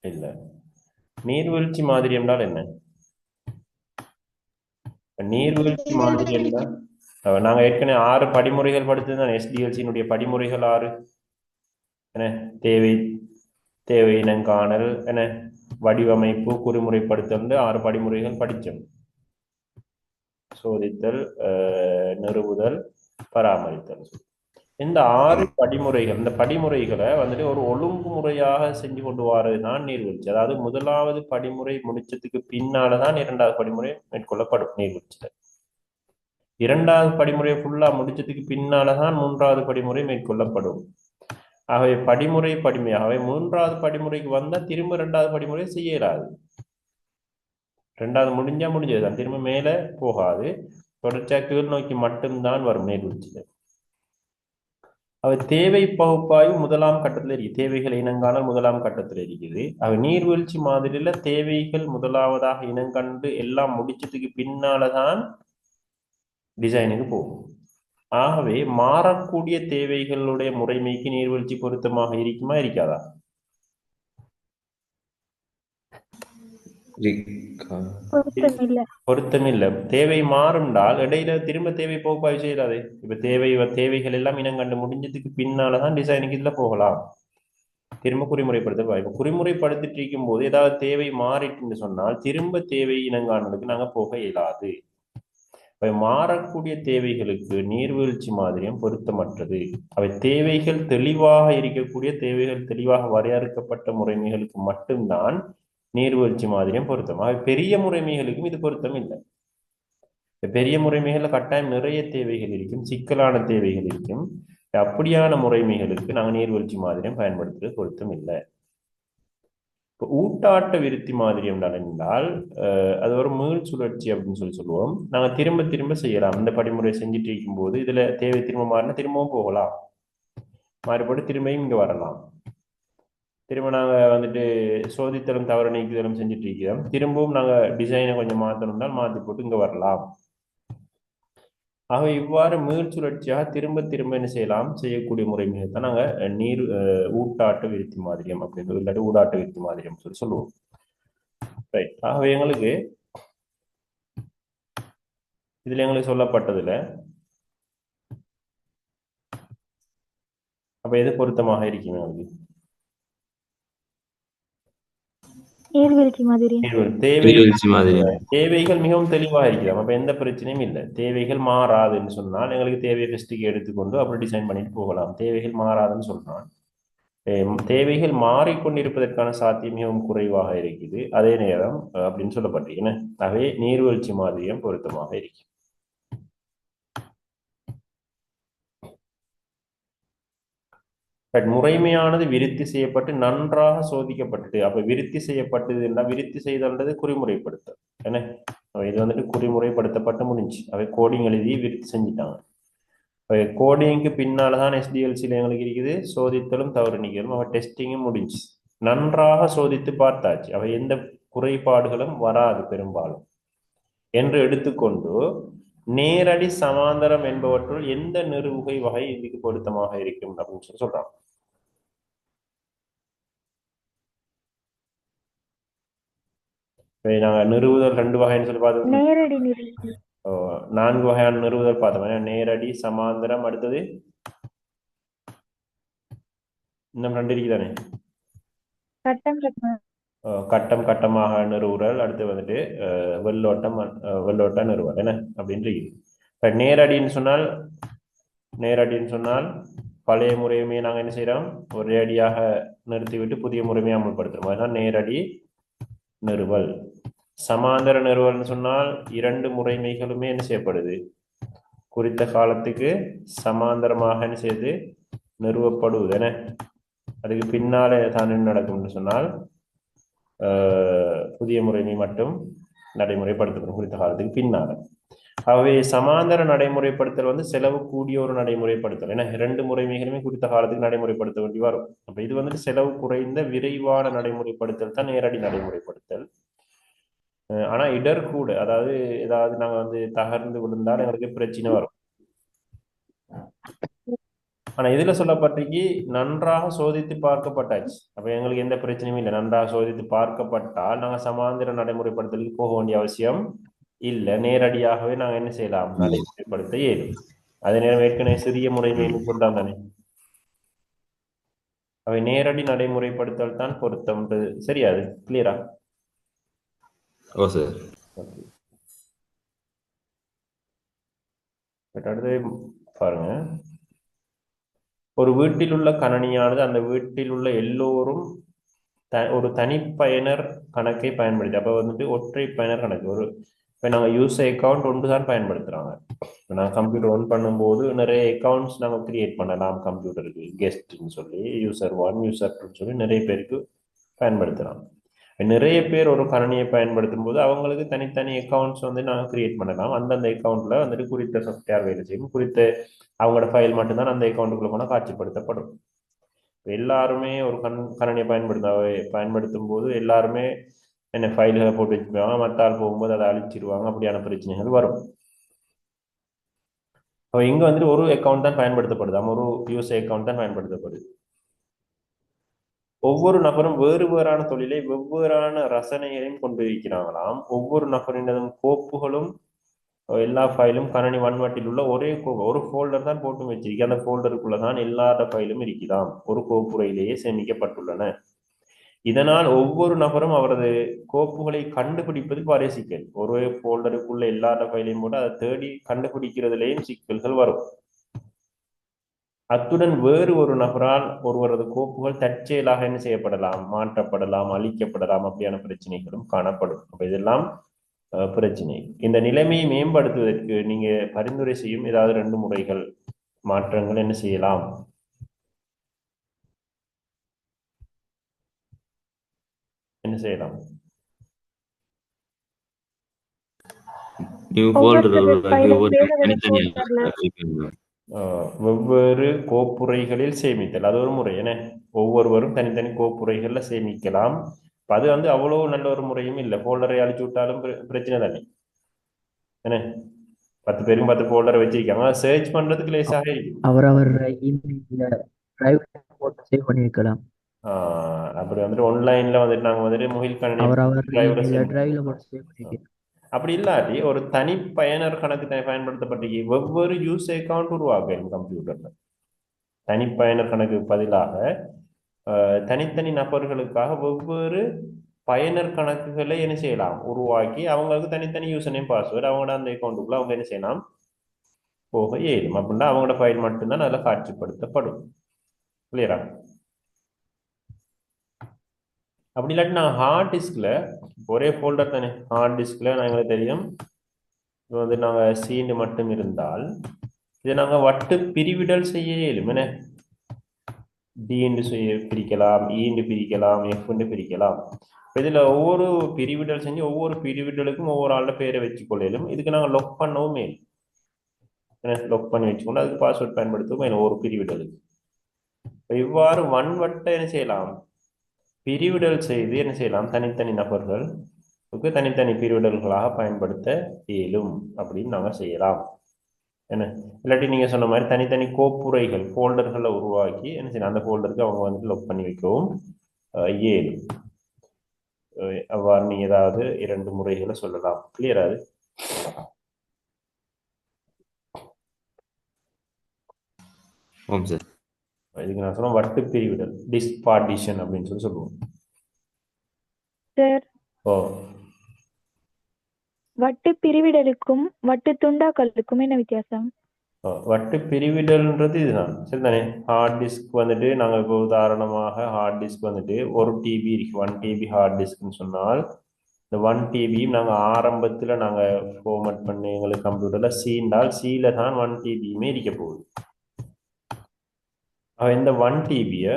[SPEAKER 1] இல்ல, நீர்வீழ்ச்சி மாதிரி என்றால் என்ன? நீர்வீழ்ச்சி மாதிரி என்றால் நாங்க ஏற்கனவே 6 படிமுறைகள் படித்ததுதான். எஸ்டிஎல்சியினுடைய படிமுறைகள் 6 என்ன, தேவை இனங்காணல் என்ன, வடிவமைப்பு, குறிமுறைப்படுத்தல் 6 படிமுறைகள் படித்தோம். சோதித்தல், நிறுவுதல், பராமரித்தல். இந்த 6 படிமுறைகள், இந்த படிமுறைகளை வந்துட்டு ஒரு ஒழுங்குமுறையாக செஞ்சு கொண்டு வரதுதான் நீர்வீழ்ச்சி. அதாவது முதலாவது படிமுறை முடிச்சதுக்கு பின்னால்தான் 2வது படிமுறை மேற்கொள்ளப்படும் நீர்வீழ்ச்சியில. 2வது படிமுறை ஃபுல்லா முடிச்சதுக்கு பின்னால்தான் 3வது படிமுறை மேற்கொள்ளப்படும். ஆகவே படிமுறையாகவே 3வது படிமுறைக்கு வந்தா திரும்ப 2வது படிமுறை செய்யலாது. 2வது முடிஞ்சதுதான், திரும்ப மேல போகாது, தொடர்ச்சியா கீழ் நோக்கி மட்டும்தான் வரும் நீர்வீழ்ச்சியில. அவை தேவை பகுப்பாய்வு முதலாம் கட்டத்தில் இருக்கு. தேவைகள் இனங்காணல் முதலாம் கட்டத்தில் இருக்குது. அவை நீர்வீழ்ச்சி மாதிரில தேவைகள் முதலாவதாக இனங்கண்டு எல்லாம் முடிச்சதுக்கு பின்னால்தான் டிசைனுக்கு போகும். ஆகவே மாறக்கூடிய தேவைகளுடைய முறைமைக்கு நீர்வீழ்ச்சி பொருத்தமாக இருக்குமா இருக்காதா? பொருத்தமில்லை. தேவை மாறுண்டால் இடையில திரும்ப தேவை பகுப்பாய்வு செய்யலாது. இப்ப தேவைகள் எல்லாம் இனங்கண்டு முடிஞ்சதுக்கு பின்னால்தான் டிசைனுக்கு இதுல போகலாம். திரும்ப குறிமுறைப்படுத்த இப்ப குறிமுறைப்படுத்திட்டு இருக்கும் போது ஏதாவது தேவை மாறிட்டுன்னு சொன்னால் திரும்ப தேவை இனங்காணலுக்கு நாங்க போக இயலாது. மாறக்கூடிய தேவைகளுக்கு நீர்வீழ்ச்சி மாதிரியும் பொருத்தமற்றது. அவை தேவைகள் தெளிவாக இருக்கக்கூடிய தேவைகள் தெளிவாக வரையறுக்கப்பட்ட முறைமைகளுக்கு மட்டும்தான் நீர்வீழ்ச்சி மாதிரியும் பொருத்தம். அவை பெரிய முறைமைகளுக்கும் இது பொருத்தம் இல்லை. பெரிய முறைமைகள்ல கட்டாயம் நிறைய தேவைகள் இருக்கும், சிக்கலான தேவைகள் இருக்கும். அப்படியான முறைமைகளுக்கு நாங்கள் நீர்வீழ்ச்சி மாதிரியும் பயன்படுத்துறது பொருத்தம் இல்லை. இப்போ ஊட்டாட்ட விருத்தி மாதிரி என்றால் அது ஒரு மீள் சுழற்சி அப்படின்னு சொல்லுவோம். நாங்கள் திரும்ப திரும்ப செய்யலாம். இந்த படிமுறை செஞ்சுட்டு இருக்கும் போது இதுல தேவை திரும்ப மாறினா திரும்பவும் போகலாம், மாறுபட்டு திரும்பியும் இங்க வரலாம். திரும்ப நாங்கள் வந்துட்டு சோதித்தலும் தவறு நீக்குதலும் செஞ்சுட்டு இருக்கிறோம். திரும்பவும் நாங்கள் டிசைனை கொஞ்சம் மாற்றணும்னால் மாற்றி போட்டு இங்கே வரலாம். ஆக இவ்வாறு மீள் சுழற்சியாக திரும்ப திரும்ப என்ன செய்யலாம் செய்யக்கூடிய முறைமையை தான் நாங்கள் நீர் ஊட்டாட்ட விருத்தி மாதிரியம் அப்படின்றது இல்லாட்டி ஊடாட்ட விருத்தி மாதிரியம் சொல்லி சொல்லுவோம். ரைட். ஆகவே எங்களுக்கு இதுல எங்களுக்கு சொல்லப்பட்டதுல அப்ப எது பொருத்தமாக இருக்கும் எங்களுக்கு?
[SPEAKER 2] நீர்வீழ்ச்சி மாதிரி.
[SPEAKER 3] நீர்வீழ்ச்சி மாதிரி.
[SPEAKER 1] தேவைகள் மிகவும் தெளிவாக இருக்கிறோம். அப்ப எந்த பிரச்சனையும் இல்லை. தேவைகள் மாறாதுன்னு சொன்னால் எங்களுக்கு தேவை ஃபெஸ்டிக்கு எடுத்துக்கொண்டு அப்படி டிசைன் பண்ணிட்டு போகலாம். தேவைகள் மாறாதுன்னு சொல்றான். தேவைகள் மாறிக்கொண்டிருப்பதற்கான சாத்தியம் மிகவும் குறைவாக இருக்குது. அதே நேரம் அப்படின்னு சொல்லப்பட்டிருக்கேன். ஆகவே நீர்வீழ்ச்சி மாதிரியும் பொருத்தமாக இருக்கு. முறைமையானது விருத்தி செய்யப்பட்டு நன்றாக சோதிக்கப்பட்டது. அப்ப விருத்தி செய்யப்பட்டதுன்னா விருத்தி செய்தல்ன்றது குறிமுறைப்படுத்தல் என்ன. இது வந்துட்டு குறிமுறைப்படுத்தப்பட்டு முடிஞ்சு அவை கோடிங் எழுதி விருத்தி செஞ்சுட்டாங்க. கோடிங்க்கு பின்னால்தான் எஸ்டிஎல்சியில் எங்களுக்கு இருக்குது சோதித்தலும் தவறு நீக்கலும். அவ டெஸ்டிங்கும் முடிஞ்சு நன்றாக சோதித்து பார்த்தாச்சு. அவை எந்த குறைபாடுகளும் வராது பெரும்பாலும் என்று எடுத்துக்கொண்டு நேரடி சமாந்தரம் என்பவற்றுள் எந்த நிறுவுகை வகை இதுக்கு பொருத்தமாக இருக்கும் அப்படின்னு சொல்லி சொல்றாங்க. நாங்க நிறுவுதல் 2 வகைன்னு சொல்லி பார்த்தோம்.
[SPEAKER 2] நேரடி
[SPEAKER 1] 4 வகையான நிறுவுதல் பார்த்தோம். நேரடி சமாந்தரம் அடுத்தது இன்னும் 2 இருக்குதானே. கட்டம் கட்டமாக நிறுவுறல் அடுத்து வந்துட்டு வெள்ளோட்ட நிறுவல் என்ன அப்படின்னு இருக்குது. நேரடின்னு சொன்னால் பழைய முறையுமே நாங்கள் என்ன செய்யறோம் ஒரே அடியாக நிறுத்திவிட்டு புதிய முறைமையை அமல்படுத்துறோம். அதுதான் நேரடி நிறுவல். சமாந்தர நிறுவல்னு சொன்னால் 2 முறைமைகளுமே என்ன செய்யப்படுது குறித்த காலத்துக்கு சமாந்தரமாக என்ன செய்து நிறுவப்படுவது என. அதுக்கு பின்னாலே தான் என்ன நடக்கும்னு சொன்னால் புதிய முறைமை மட்டும் நடைமுறைப்படுத்தப்படும் குறித்த காலத்துக்கு பின்னால. ஆகவே சமாந்தர நடைமுறைப்படுத்தல் செலவு கூடிய ஒரு நடைமுறைப்படுத்தல் ஏன்னா 2 முறைமைகளுமே குறித்த காலத்துக்கு நடைமுறைப்படுத்த வேண்டி வரும். அப்ப இது வந்துட்டு செலவு குறைந்த விரைவான நடைமுறைப்படுத்தல் தான் நேரடி நடைமுறைப்படுத்தல். ஆனா இடர் கூட, அதாவது ஏதாவது நாங்க தகர்ந்து விழுந்தால் எங்களுக்கு பிரச்சனை வரும். ஆனா இதுல சொல்லப்பட்டிருக்கு நன்றாக சோதித்து பார்க்கப்பட்டாச்சு. அப்ப எங்களுக்கு எந்த பிரச்சனையும் இல்லை. நன்றாக சோதித்து பார்க்கப்பட்டால் நாங்க சமாந்திர நடைமுறைப்படுத்தலுக்கு போக வேண்டிய அவசியம் இல்லை. நேரடியாகவே நாங்க என்ன செய்யலாம் நடைமுறைப்படுத்த இயலும். அதே நேரம் ஏற்கனவே சிறிய முறைமைன்னு சொல்றாங்க தானே. அவை நேரடி நடைமுறைப்படுத்தல் தான் பொருத்தம். சரியா? அது கிளியரா?
[SPEAKER 3] ஓ சார்.
[SPEAKER 1] அடுத்து பாருங்க. ஒரு வீட்டில் உள்ள கணனியானது அந்த வீட்டில் உள்ள எல்லோரும் ஒரு தனிப்பயனர் கணக்கை பயன்படுத்தி அப்போ ஒற்றை பயனர் கணக்கு இப்போ நாங்கள் யூசர் அக்கௌண்ட் ஒன்று தான் பயன்படுத்துகிறாங்க. இப்போ நாங்கள் கம்ப்யூட்டர் ஒன் பண்ணும்போது நிறைய அக்கௌண்ட்ஸ் நாங்கள் கிரியேட் பண்ணலாம் கம்ப்யூட்டருக்கு. கெஸ்ட்னு சொல்லி யூசர் 1 யூசர் 2 சொல்லி நிறைய பேருக்கு பயன்படுத்தலாம். நிறைய பேர் ஒரு கணனியை பயன்படுத்தும் போது அவங்களுக்கு தனித்தனி அக்கௌண்ட்ஸ் நாங்கள் கிரியேட் பண்ணலாம். அந்தந்த அக்கௌண்ட்ல குறித்த சாஃப்ட்வேர் வேலை செய்யும். குறித்த அவங்களோட ஃபைல் மட்டும்தான் அந்த அக்கௌண்ட்டுக்குள்ள போனால் காட்சிப்படுத்தப்படும். எல்லாருமே ஒரு கணனியை பயன்படுத்தும் போது எல்லாருமே என்ன ஃபைல்களை போட்டு வச்சுப்பாங்க. மற்ற ஆள் போகும்போது அதை அழிச்சிருவாங்க. அப்படியான பிரச்சனைகள் வரும். இங்க ஒரு அக்கௌண்ட் தான் பயன்படுத்தப்படுது. ஒரு யூசர் அக்கௌண்ட் தான் பயன்படுத்தப்படுது. ஒவ்வொரு நபரும் வேறு வேறான தொழிலை வெவ்வேறான ரசனைகளையும் கொண்டிருக்கிறாங்களாம். ஒவ்வொரு நபரினதும் கோப்புகளும் எல்லா ஃபைலும் கணனி வன்வட்டில் உள்ள ஒரே ஒரு ஃபோல்டர் தான் போட்டு வச்சிருக்கு. அந்த ஃபோல்டருக்குள்ளதான் எல்லா ஃபைலும் இருக்குதாம். ஒரு கோப்புறையிலேயே சேமிக்கப்பட்டுள்ளன. இதனால் ஒவ்வொரு நபரும் அவரது கோப்புகளை கண்டுபிடிப்பது பாரிய சிக்கல். ஒரே ஃபோல்டருக்குள்ள எல்லா ஃபைலையும் போட்டு அதை தேடி கண்டுபிடிக்கிறதுலேயும் சிக்கல்கள் வரும். அத்துடன் வேறு ஒரு நபரால் ஒருவரது கோப்புகள் தற்செயலாக என்ன செய்யப்படலாம், மாற்றப்படலாம், அழிக்கப்படலாம். அப்படியான பிரச்சனைகளும் காணப்படும். அப்ப இதெல்லாம் பிரச்சனை. இந்த நிலைமையை மேம்படுத்துவதற்கு நீங்க பரிந்துரை செய்யும் ஏதாவது 2 முறைகள் மாற்றங்கள் என்ன செய்யலாம்? என்ன செய்யலாம்? வெவ்வேறு கோப்புரைகளில் சேமித்தல் அது ஒரு முறை. என்ன ஒவ்வொருவரும் தனித்தனி கோப்புரைகள்ல சேமிக்கலாம். அது அவ்வளவு நல்ல ஒரு முறையும் இல்லை. ஃபோல்டரை அழிச்சு விட்டாலும் பிரச்சனை தானே என்ன. 10 பேருக்கும் 10 ஃபோல்டர் வச்சிருக்காங்க சர்ச் பண்றதுக்கு லேசாக இருக்கும்.
[SPEAKER 4] அவரவர் இமெயில டிரைவ் போட்டு சேவ் பண்ணி வைக்கலாம்.
[SPEAKER 1] அப்படி வந்துட்டு ஆன்லைன்ல வந்துட்டு நாங்க வந்துட்டு முகில் கணினி
[SPEAKER 4] அவரவர்
[SPEAKER 1] டிரைவ்ல
[SPEAKER 4] இமெயில
[SPEAKER 1] சேவ்
[SPEAKER 4] டிரைவ்ல போட்டு சேவ் பண்ணி வைக்கலாம்.
[SPEAKER 1] அப்படி இல்லாட்டி ஒரு தனி பயனர் கணக்கு பயன்படுத்தப்பட்ட ஒவ்வொரு யூஸ் அக்கௌண்ட் உருவாக்கும் கம்ப்யூட்டர்ல. தனி பயனர் கணக்கு பதிலாக தனித்தனி நபர்களுக்காக ஒவ்வொரு பயனர் கணக்குகளை என்ன செய்யலாம் உருவாக்கி அவங்களுக்கு தனித்தனி யூசர் நேம் பாஸ்வேர்டு அவங்களோட அந்த அக்கௌண்ட்டுக்குள்ள அவங்க என்ன செய்யலாம் போக இயலும். அப்படின்னா அவங்களோட ஃபைல் மட்டும்தான் அதில் காட்சிப்படுத்தப்படும். கிளியரா? அப்படி இல்லாட்டி நான் ஹார்ட் டிஸ்க்ல ஒரே ஃபோல்டர் தானே ஹார்ட் டிஸ்க்ல எங்களுக்கு தெரியும் இது வந்து நாங்கள் சீண்டு மட்டும் இருந்தால் இதை நாங்கள் வட்டு பிரிவிடல் செய்ய இயலும். என்ன டி என்று பிரிக்கலாம், இ என்று பிரிக்கலாம், எஃப் என்று பிரிக்கலாம். இதுல ஒவ்வொரு பிரிவிடல் செஞ்சு ஒவ்வொரு பிரிவிடலுக்கும் ஒவ்வொரு ஆளோட பேரை வச்சு கொள்ளையிலும் இதுக்கு நாங்கள் லொக் பண்ணவுமே லொக் பண்ணி வச்சுக்கொண்டு அதுக்கு பாஸ்வேர்ட் பயன்படுத்துவோம் ஒவ்வொரு பிரிவிடலுக்கு. இவ்வாறு வன்வட்டை என்ன செய்யலாம் பிரிவிடல் செய்து என்ன செய்யலாம் தனித்தனி நபர்களுக்கு தனித்தனி பிரிவிடல்களாக பயன்படுத்த இயலும் அப்படின்னு நாங்கள் செய்யலாம். என்ன இல்லாட்டி நீங்க சொன்ன மாதிரி தனித்தனி கோப்புரைகள் ஃபோல்டர்களை உருவாக்கி என்ன செய்யலாம் அந்த ஃபோல்டருக்கு அவங்க வந்து லொக் பண்ணி வைக்கவும் இயலும். அவ்வாறு நீங்க ஏதாவது 2 முறைகளை சொல்லலாம். கிளியரா? அது
[SPEAKER 3] ஆமாம் சார்.
[SPEAKER 1] இதுக்கு நான் சொல்லுவேன் வட்டு பிரிவிடல் டிஸ்க் பார்ட்டிஷன் அப்படின்னு சொல்லுவோம்.
[SPEAKER 2] சார்
[SPEAKER 1] ஓ
[SPEAKER 2] வட்டு பிரிவிடலுக்கும் வட்டு துண்டாக்கலுக்கும் என்ன வித்தியாசம்?
[SPEAKER 1] வட்டு பிரிவிடல்ன்றது இதுதான் சரிதானே. ஹார்ட் டிஸ்க் வந்துட்டு நாங்கள் இப்போ உதாரணமாக ஹார்ட் டிஸ்க் வந்துட்டு 1 TB இருக்கு 1 TB ஹார்ட் டிஸ்க்னு சொன்னால் இந்த 1 TBயும் நாங்கள் ஆரம்பத்தில் நாங்கள் ஃபார்மட் பண்ணி எங்களுக்கு கம்ப்யூட்டரில் சீண்டால் சீல தான் 1 TBயுமே இருக்க போகுது. இந்த 1 TBயை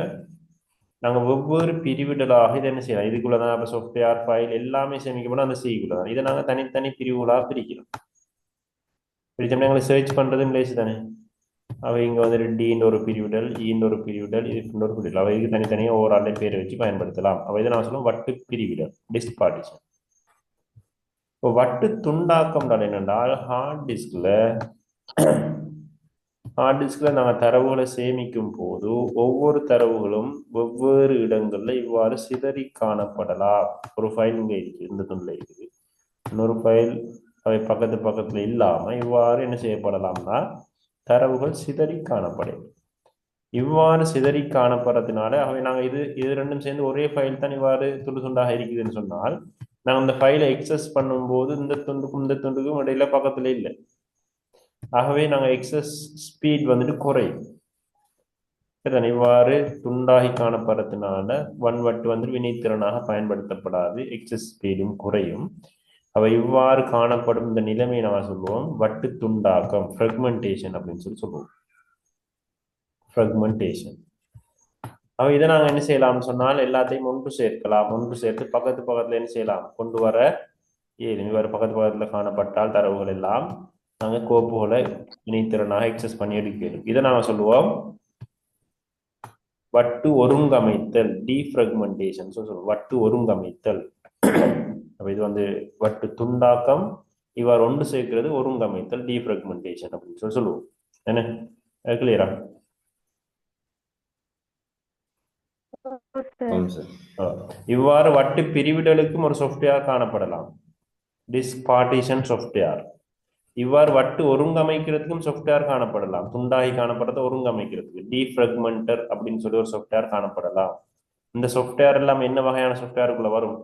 [SPEAKER 1] நாங்கள் ஒவ்வொரு பிரிவிடலாக இதை என்ன செய்யலாம் இதுக்குள்ள தான் இப்போ சாஃப்ட்வேர் ஃபைல் எல்லாமே சேமிக்கப்படும் அந்த சீக்குள்ள தான் இதை நாங்கள் தனித்தனி பிரிவுகளாக பிரிக்கிறோம். பிரிச்சோம்னா எங்களுக்கு சர்ச் பண்ணுறதும் லேசு தானே. அவை இங்கே வந்துட்டு டின்ற ஒரு பிரிவிடல் ஈன்ற ஒரு பிரிவிடல் இதுன்ற ஒரு பிரிவிடல் அவைக்கு தனித்தனியாக ஒவ்வொரு ஆண்டை பேரை வச்சு பயன்படுத்தலாம். அவை இதை நான் சொல்லுவோம் வட்டு பிரிவிடல் டிஸ்க் பார்ட்டிஷன். இப்போ வட்டு துண்டாக்கம் என்னென்றால் ஹார்ட் டிஸ்க்ல நாங்கள் தரவுகளை சேமிக்கும் போது ஒவ்வொரு தரவுகளும் வெவ்வேறு இடங்கள்ல இவ்வாறு சிதறி காணப்படலாம். ஒரு ஃபைல் இங்கே இருக்கு இந்த துண்டில் இருக்குது இன்னொரு ஃபைல் அவை பக்கத்துல இல்லாம இவ்வாறு என்ன செய்யப்படலாம்னா தரவுகள் சிதறி காணப்படும். இவ்வாறு சிதறி காணப்படுறதுனால அவை நாங்கள் இது ரெண்டும் சேர்ந்து ஒரே ஃபைல் தான் இவ்வாறு துண்டு துண்டாக இருக்குதுன்னு சொன்னால் நாங்கள் இந்த ஃபைலை எக்ஸஸ் பண்ணும்போது இந்த துண்டுக்கும் இடையில பக்கத்துல இல்லை. ஆகவே நாங்கள் எக்ஸஸ் ஸ்பீட் வந்துட்டு குறையும். இவ்வாறு துண்டாகி காணப்படுறதுனால வன்வட்டு வந்து வினைத்திறனாக பயன்படுத்தப்படாது எக்ஸஸ் ஸ்பீடும் குறையும். அவை இவ்வாறு காணப்படும் இந்த நிலைமையை நாம் சொல்லுவோம் வட்டு துண்டாக்கம் ஃப்ரெக்மெண்டேஷன் அப்படின்னு சொல்லுவோம். ஃப்ரெக்மெண்டேஷன். அவ இதை நாங்கள் என்ன செய்யலாம்னு சொன்னால் எல்லாத்தையும் ஒன்று சேர்க்கலாம். ஒன்று சேர்த்து பக்கத்துல என்ன செய்யலாம் கொண்டு வர இவ்வாறு பக்கத்துல காணப்பட்டால் தரவுகள் எல்லாம் நாங்கள் கோப்புகளை இணைத்திறனாக எக்ஸஸ் பண்ணி எடுக்கணும். இதை நாங்கள் சொல்லுவோம் வட்டு ஒருங்கமைத்தல் டீஃப்ரெக்மெண்டேஷன் சொல்லுவோம். வட்டு ஒருங்கமைத்தல். அப்ப இது வந்து வட்டு துண்டாக்கம் இவ்வாறு ஒன்று சேர்க்கிறது ஒருங்கமைத்தல் டீஃப்ரெக்மெண்டேஷன் அப்படின்னு சொல்லுவோம். என்ன கிளியரா?
[SPEAKER 3] ஆமாம் சார்.
[SPEAKER 1] இவ்வாறு வட்டு பிரிவிடலுக்கும் ஒரு சாஃப்ட்வேர் காணப்படலாம் டிஸ்க் பார்ட்டிஷன் சாஃப்ட்வேர். இவ்வாறு வட்டு ஒருங்கமைக்கிறதுக்கும் சாஃப்ட்வேர் காணப்படலாம். துண்டாகி காணப்படுறத ஒருங்கமைக்கிறதுக்கு டீஃப்ரெக்மெண்டர் அப்படின்னு சொல்லி ஒரு சாஃப்ட்வேர் காணப்படலாம். இந்த சாஃப்ட்வேர் எல்லாம் என்ன வகையான சாஃப்ட்வேருக்குள்ள வரும்?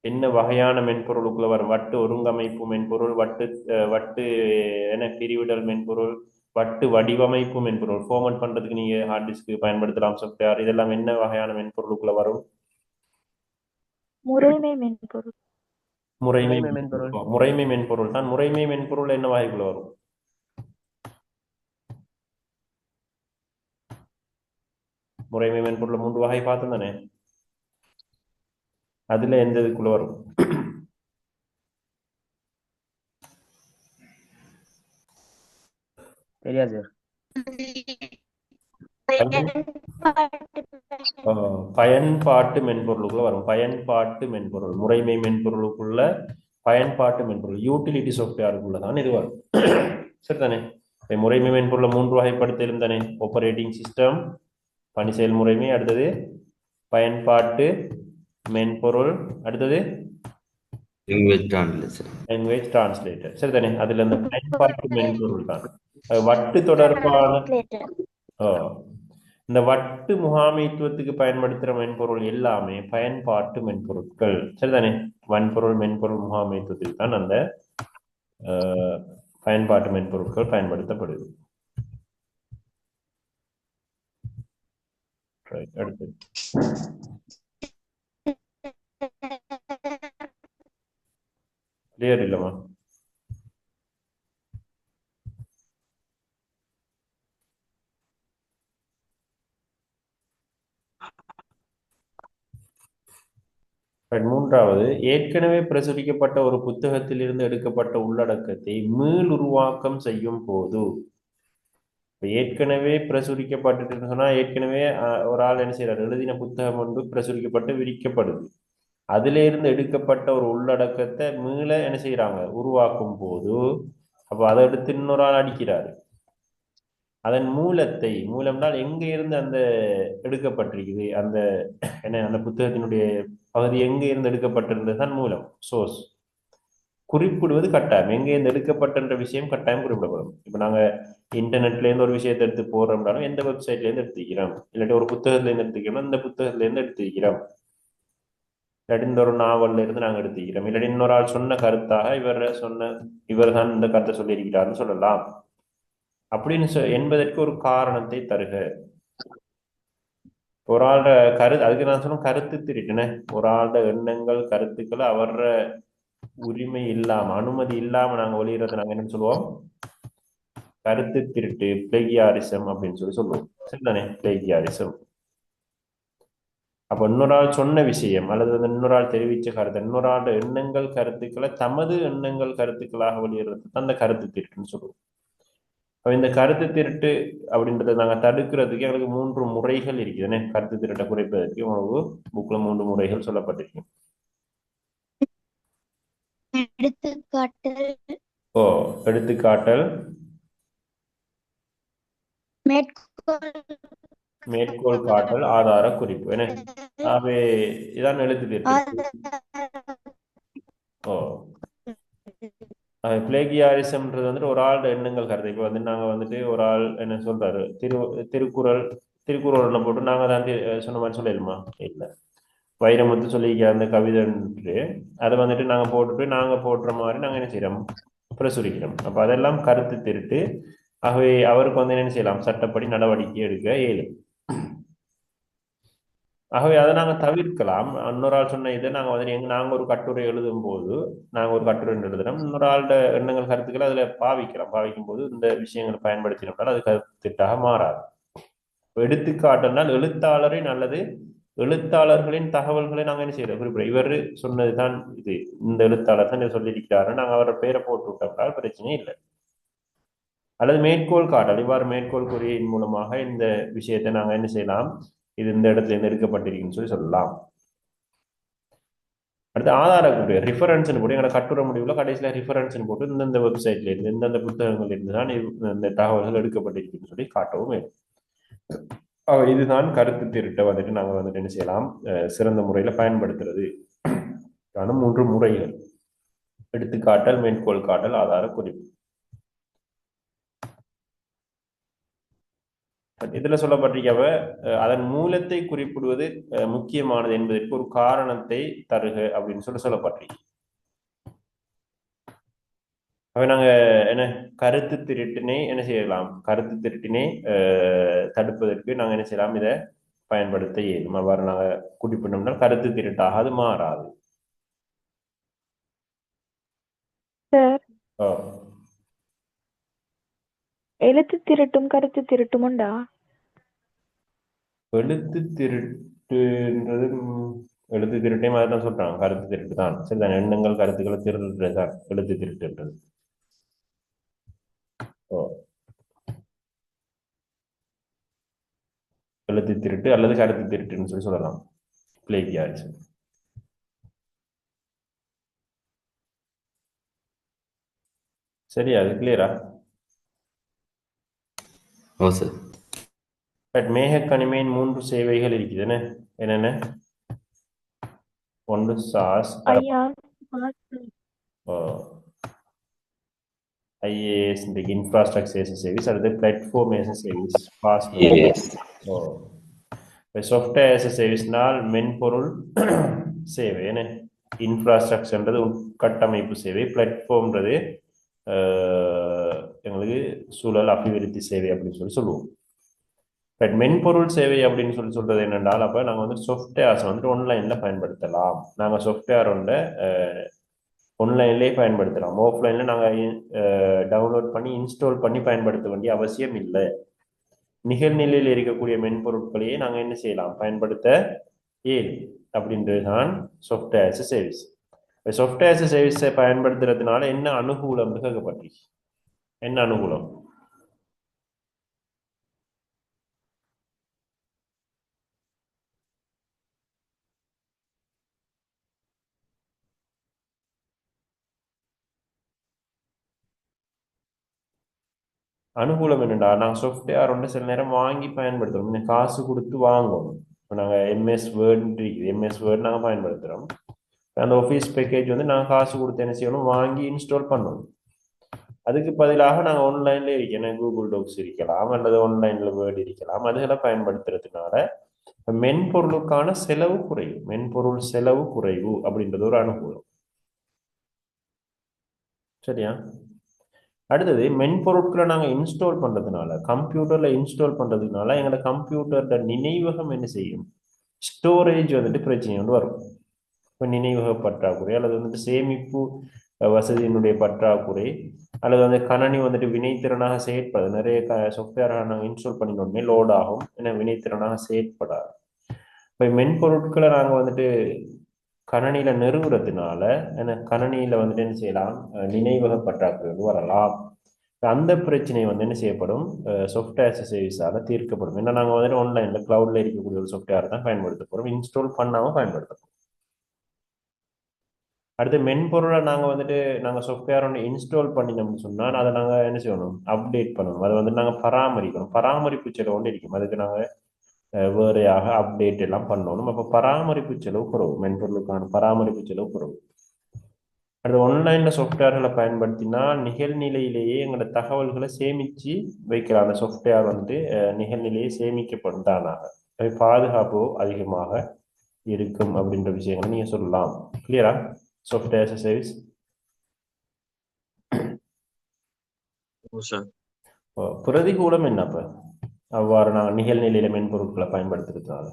[SPEAKER 1] என்ன வகையான மென்பொருளுக்குள்ள வரும்? வட்டு ஒருங்கமைப்பு மென்பொருள், வட்டு என்ன பிரிவிடல் மென்பொருள், வட்டு வடிவமைப்பு மென்பொருள். ஃபார்மட் பண்றதுக்கு நீங்க ஹார்ட் டிஸ்க் பயன்படுத்தலாம் சாஃப்ட்வேர். இதெல்லாம் என்ன வகையான மென்பொருளுக்குள்ள வரும்?
[SPEAKER 2] முறைமை மென்பொருள்.
[SPEAKER 1] முறைமை மென்பொருள் தான். முறைமை மென்பொருள் என்ன வகைக்குள்ள வரும்? முறைமை மென்பொருள் 3 வகை பார்த்தோம் தானே. அதுல எந்த இதுக்குள்ள வரும்?
[SPEAKER 4] தெரியாது சார்.
[SPEAKER 1] பயன்பாட்டு மென்பொருளுக்குள்ள வரும். பயன்பாட்டு மென்பொருள், முறைமை மென்பொருளுக்குள்ள பயன்பாட்டு மென்பொருள், யூட்டிலிட்டி சாஃப்ட்வேருக்குள்ள தான் இது வரும். சரிதானே? முறைமை மென்பொருளை 3 வகைப்படுத்தலும் தானே. ஆப்பரேட்டிங் சிஸ்டம், பணி செயல்முறைமை, அடுத்தது பயன்பாட்டு மென்பொருள், அடுத்தது
[SPEAKER 3] லாங்குவேஜ் ட்ரான்ஸ்லேஷன்.
[SPEAKER 1] Language translator. சரிதானே? அதுல இந்த பயன்பாட்டு மென்பொருள் தான் வட்டு தொடர்பான இந்த வட்டு முகாமைத்துவத்துக்கு பயன்படுத்துகிற மென்பொருள் எல்லாமே பயன்பாட்டு மென்பொருட்கள். சரிதானே? வன்பொருள் மென்பொருள் முகாமைத்துவத்துக்கு தான் அந்த பயன்பாட்டு மென்பொருட்கள் பயன்படுத்தப்படுது. அடுத்து கிளியர் இல்லைமா? மூன்றாவது, ஏற்கனவே பிரசுரிக்கப்பட்ட ஒரு புத்தகத்திலிருந்து எடுக்கப்பட்ட உள்ளடக்கத்தை மீள் உருவாக்கம் செய்யும் போது, ஏற்கனவே பிரசுரிக்கப்பட்டு சொன்னா ஏற்கனவே ஒரு ஆள் என்ன செய்யறாரு, எழுதின புத்தகம் ஒன்று பிரசுரிக்கப்பட்டு விரிக்கப்படுது. அதுல இருந்து எடுக்கப்பட்ட ஒரு உள்ளடக்கத்தை மீள என்ன செய்யறாங்க, உருவாக்கும் போது, அப்ப அதை எடுத்து இன்னொரு ஆள் அடிக்கிறாரு. அதன் மூலத்தை, மூலம்னால் எங்க இருந்து அந்த எடுக்கப்பட்டிருக்குது, அந்த என்ன அந்த புத்தகத்தினுடைய பகுதி எங்க இருந்து எடுக்கப்பட்டிருந்தது தான் மூலம், சோர்ஸ். குறிப்பிடுவது கட்டாயம், எங்க இருந்து எடுக்கப்பட்ட விஷயம் கட்டாயம் குறிப்பிடப்படும். இப்ப நாங்க இன்டர்நெட்ல இருந்து ஒரு விஷயத்தை எடுத்து போறோம்னாலும் எந்த வெப்சைட்ல இருந்து எடுத்துக்கிறோம், இல்லாட்டி ஒரு புத்தகத்துல இருந்து எடுத்துக்கிறோம், இந்த புத்தகத்துல இருந்து எடுத்துக்கிறோம், இல்லாட்டி இந்த ஒரு நாவல்ல இருந்து நாங்க எடுத்துக்கிறோம், இல்லாட்டி இன்னொரு ஆள் சொன்ன கருத்தாக இவர் தான் இந்த கருத்தை சொல்லியிருக்கிறாருன்னு சொல்லலாம். அப்படின்னு என்பதற்கு ஒரு காரணத்தை தருக. ஒரு ஆளோட அதுக்கு நான் சொன்ன கருத்து திருட்டுனே, ஒரு ஆளோட எண்ணங்கள் கருத்துக்களை அவர உரிமை இல்லாம, அனுமதி இல்லாம நாங்க வெளியிடறத நாங்க என்ன சொல்லுவோம், கருத்து திருட்டு, பிளேகியாரிசம் அப்படின்னு சொல்லுவோம். சரிதானே? பிளேகியாரிசம். அப்ப இன்னொரு ஆள் சொன்ன விஷயம் அல்லது இன்னொரு ஆள் தெரிவிச்ச கருத்து, இன்னொரு ஆளோட எண்ணங்கள் கருத்துக்களை தமது எண்ணங்கள் கருத்துக்களாக வெளியிடுறது அந்த கருத்து திருட்டுன்னு சொல்லுவோம். இந்த கருத்து திருட்டு அப்படின்றத நாங்க தடுக்கிறதுக்கு எங்களுக்கு 3 முறைகள் இருக்குதுன்னு, கருத்து திருட்டை குறைப்பதற்கு உணவு புக்ல 3 முறைகள் சொல்லப்பட்டிருக்கு. எடுத்துக்காட்டல், மேற்கோள் காட்டல், ஆதார குறிப்பு. என்ன அவை இதான் எழுத்து திருட்டு. பிளேகியாரிசம்ன்றது வந்துட்டு ஒரு ஆள் எண்ணங்கள் கருத்து. இப்போ வந்து நாங்க வந்துட்டு ஒரு ஆள் என்ன சொல்றாரு, திருக்குறள் போட்டு நாங்க தான் சொன்ன மாதிரி சொல்லிடுமா? இல்லை, வைரமுத்து சொல்லிக்க அந்த கவிதைன்று அதை வந்துட்டு நாங்க போட்டுட்டு நாங்க போடுற மாதிரி நாங்க என்ன செய்யறோம், பிரசுரிக்கிறோம். அப்ப அதெல்லாம் கருத்து திருட்டு. ஆகவே அவருக்கு வந்து என்ன செய்யலாம், சட்டப்படி நடவடிக்கை எடுக்க இயலும். ஆகவே அதை நாங்க தவிர்க்கலாம். இன்னொரு ஆள் சொன்ன இதை நாங்க வந்து நாங்க ஒரு கட்டுரை எழுதும் போது, நாங்க ஒரு கட்டுரை எழுதுறோம், இன்னொரு ஆளோட எண்ணங்கள் கருத்துக்களை அதுல பாவிக்கும் போது இந்த விஷயங்களை பயன்படுத்தினோம்னால அது கருத்திட்டாக மாறாது. எடுத்துக்காட்டுனால் எழுத்தாளரின் அல்லது எழுத்தாளர்களின் தகவல்களை நாங்க என்ன செய்யறோம், குறிப்பிட இவர் சொன்னதுதான் இது, இந்த எழுத்தாளர் தான் இதை சொல்லியிருக்கிறாரு, நாங்க அவரோட பேரை போட்டு விட்டோம்னால் பிரச்சனை இல்லை. அல்லது மேற்கோள் காட்டல், இவ்வாறு மேற்கோள் குறியின் மூலமாக இந்த விஷயத்தை நாங்க என்ன செய்யலாம், இது இந்த இடத்துல இருந்து எடுக்கப்பட்டிருக்குன்னு சொல்லலாம். அடுத்து ஆதார குறிப்பு, ரிஃபரன்ஸ் போட்டு எங்களோட கட்டுரை முடிவுல கடைசியில ரிஃபரன்ஸ் போட்டு இந்தந்த வெப்சைட்ல இருந்து இந்தந்த புத்தகங்கள்ல இருந்து தான் இந்த தகவல்கள் எடுக்கப்பட்டிருக்குன்னு சொல்லி காட்டவும் வேணும். இதுதான் கருத்து திருட்டை வந்துட்டு நாங்க வந்துட்டு என்ன செய்யலாம், சிறந்த முறையில பயன்படுத்துறது. 3 முறைகள்: எடுத்துக்காட்டல், மேற்கோள் காட்டல், ஆதார குறிப்பு. இதுல சொல்லப்பட்டிருக்கவ அதன் மூலத்தை குறிப்பிடுவது முக்கியமானது என்பதற்கு ஒரு காரணத்தை தருக அப்படின்னு சொல்லப்பட்டிருக்கு. நாங்க என்ன கருத்து திருட்டினை என்ன செய்யலாம், கருத்து திருட்டினை தடுப்பதற்கு நாங்க என்ன செய்யலாம், இதை பயன்படுத்த இயலும். அவ்வாறு நாங்க குறிப்பிட்டோம்னா கருத்து திருட்டாக அது மாறாது.
[SPEAKER 2] எழுத்து திருட்டும் கருத்து திருட்டும் உண்டா?
[SPEAKER 1] எழுத்து திருட்டுன்றது எழுத்து திருட்டையும் அதை தான் சொல்றாங்க, கருத்து திருட்டு தான். சரிதான், எண்ணங்கள் கருத்துக்களை திருடுறது தான் எழுத்து திருட்டுன்றது. எழுத்து திருட்டு அல்லது கருத்து திருட்டுன்னு சொல்லி சொல்லலாம். பிளேகியாரிஸ். சரியா? அது கிளியரா?
[SPEAKER 3] ஓ சார்.
[SPEAKER 1] பட் மேகக்கணிமையின் 3 சேவைகள் இருக்குதுன்னு என்னென்ன? ஒன்று சாஸ்,
[SPEAKER 2] ஐயா
[SPEAKER 1] IaaS இன்றைக்கு இன்ஃப்ராஸ்ட்ரக்சர் as a சர்வீஸ், அல்லது platform as a service, fast.
[SPEAKER 3] Yes.
[SPEAKER 1] இப்போ சாஃப்ட்வேர் as a சர்வீஸ்னால் மென்பொருள் சேவை என்ன? இன்ஃப்ராஸ்ட்ரக்சர்ன்றது உட்கட்டமைப்பு சேவை, பிளாட்ஃபார்ம்ன்றது எங்களுக்கு சூழல் அபிவிருத்தி சேவை அப்படின்னு சொல்லி சொல்லுவோம். பட் மென்பொருள் சேவை அப்படின்னு சொல்லி சொல்றது என்னென்றால், அப்போ நாங்கள் வந்து சாஃப்ட்வேர்ஸ் வந்துட்டு ஆன்லைனில் பயன்படுத்தலாம். நாங்கள் சாஃப்ட்வேர் ஒன்றை ஆன்லைன்லேயே பயன்படுத்தலாம். ஆஃப்லைனில் நாங்கள் டவுன்லோட் பண்ணி இன்ஸ்டால் பண்ணி பயன்படுத்த வேண்டிய அவசியம் இல்லை. நிகழ்நிலையில் இருக்கக்கூடிய மென்பொருட்களையே நாங்கள் என்ன செய்யலாம்? பயன்படுத்த இயலும். அப்படின்றது தான் software as a service. Software as a சர்வீஸை பயன்படுத்துறதுனால என்ன அனுகூலம் கேட்கப்பட்டு? என்ன அனுகூலம்? அனுகூலம் என்னடா, நாங்கள் சாஃப்ட்வேர் ஒன்று சில நேரம் வாங்கி பயன்படுத்துகிறோம். இன்னும் காசு கொடுத்து வாங்கணும். இப்போ நாங்கள் எம்எஸ் வேர்ட் இருக்குது, எம்எஸ் வேர்ட் நாங்கள் பயன்படுத்துகிறோம். அந்த ஆஃபீஸ் பேக்கேஜ் வந்து நாங்கள் காசு கொடுத்து என்ன செய்யணும்? வாங்கி இன்ஸ்டால் பண்ணணும். அதுக்கு பதிலாக நாங்கள் ஆன்லைன்ல இருக்கணும். கூகுள் டாக்ஸ் இருக்கலாம், அல்லது ஆன்லைன்ல வேர்ட் இருக்கலாம். அதுகளை பயன்படுத்துறதுனால மென்பொருளுக்கான செலவு குறைவு, மென்பொருள் செலவு குறைவு அப்படின்றது ஒரு அனுகூலம். சரியா? அடுத்தது, மென்பொருட்களை நாங்கள் இன்ஸ்டால் பண்ணுறதுனால, கம்ப்யூட்டரில் இன்ஸ்டால் பண்ணுறதுனால எங்களோட கம்ப்யூட்டரோட நினைவகம் என்ன செய்யும்? ஸ்டோரேஜ் வந்துட்டு பிரச்சனை வந்து வரும். இப்போ நினைவக பற்றாக்குறை, அல்லது வந்துட்டு சேமிப்பு வசதியினுடைய பற்றாக்குறை, அல்லது வந்து கணனி வந்துட்டு வினைத்திறனாக செயற்படாது. நிறைய சாஃப்ட்வேராக நாங்கள் இன்ஸ்டால் பண்ணினோடனே லோட் ஆகும், ஏன்னா வினைத்திறனாக செயற்படாது. இப்போ மென்பொருட்களை நாங்கள் வந்துட்டு கணனியில நிறுவுறதுனால கணனியில வந்துட்டு என்ன செய்யலாம்? நினைவக பற்றாக்குறை வரலாம். அந்த பிரச்சனை வந்து என்ன செய்யப்படும்? சாஃப்ட்வேர் as a சர்வீஸால தீர்க்கப்படும். ஏன்னா நாங்கள் வந்துட்டு ஆன்லைன்ல கிளவுட்ல இருக்கக்கூடிய ஒரு சாஃப்ட்வேர் தான் பயன்படுத்த போறோம், இன்ஸ்டால் பண்ணாமல் பயன்படுத்த போறோம். அடுத்து, மென்பொருளை நாங்கள் சாஃப்ட்வேர் ஒன்று இன்ஸ்டால் பண்ணினோம்னு சொன்னால் அதை நாங்கள் என்ன செய்யணும்? அப்டேட் பண்ணணும். அதை வந்து நாங்கள் பராமரிக்கணும். பராமரிப்பு செலவு ஒன்று இருக்கும். அதுக்கு நாங்கள் வேறையாக அப்டேட் எல்லாம் பண்ணணும். அப்போ பராமரிப்பு செலவு குறைவு, மென்பொருளுக்கான பராமரிப்பு செலவு குறைவு. அடுத்து, ஆன்லைன்ல சாஃப்ட்வேர்களை பயன்படுத்தினா நிகழ்நிலையிலேயே எங்களோட தகவல்களை சேமிச்சு வைக்கலாம். அந்த சாஃப்ட்வேர் வந்து நிகழ்நிலையே சேமிக்கப்படும் தானாக. பாதுகாப்பு அதிகமாக இருக்கும் அப்படின்ற விஷயங்களை நீங்க சொல்லலாம். கிளியரா? Software as a service. பிரதிகூலம் என்னப்ப? அவ்வாறு நாங்கள் நிகழ்நிலையில மென்பொருட்களை பயன்படுத்துறதுனால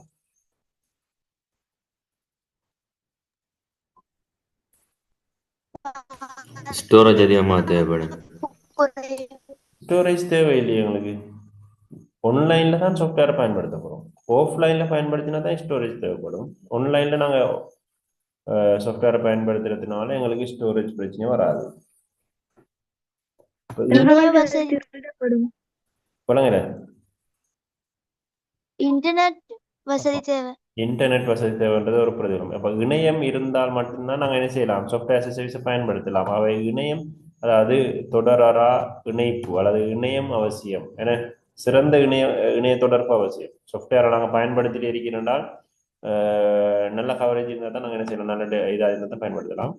[SPEAKER 3] ஸ்டோரேஜ் அதிகமாக தேவைப்படும்.
[SPEAKER 1] ஸ்டோரேஜ் தேவையில்லையே எங்களுக்கு. ஆன்லைன்ல தான் சாஃப்ட்வேரை பயன்படுத்த போறோம். ஆஃப்லைன்ல பயன்படுத்தினா தான் ஸ்டோரேஜ் தேவைப்படும். ஆன்லைன்ல நாங்கள் சாஃப்ட்வேரை பயன்படுத்துறதுனால எங்களுக்கு ஸ்டோரேஜ் பிரச்சனை வராது.
[SPEAKER 2] திருடப்படும்.
[SPEAKER 1] சொல்லுங்க.
[SPEAKER 5] இன்டர்நெட் வசதி தேவை.
[SPEAKER 1] இன்டர்நெட் வசதி தேவைன்றது ஒரு பிரதிபலம். அப்போ இணையம் இருந்தால் மட்டும்தான் நாங்கள் என்ன செய்யலாம்? சாஃப்ட்வேர் as a சர்வீஸை பயன்படுத்தலாம். அவை இணையம், அதாவது தொடரா இணைப்பு அல்லது இணையம் அவசியம். ஏன்னா சிறந்த இணைய தொடர்பு அவசியம். சாஃப்ட்வேரை நாங்கள் பயன்படுத்திட்டு இருக்கிறோம்னால் நல்ல கவரேஜ் இருந்தால் தான் நாங்கள் என்ன செய்யலாம்? நல்ல இதாக இருந்தால் தான் பயன்படுத்தலாம்.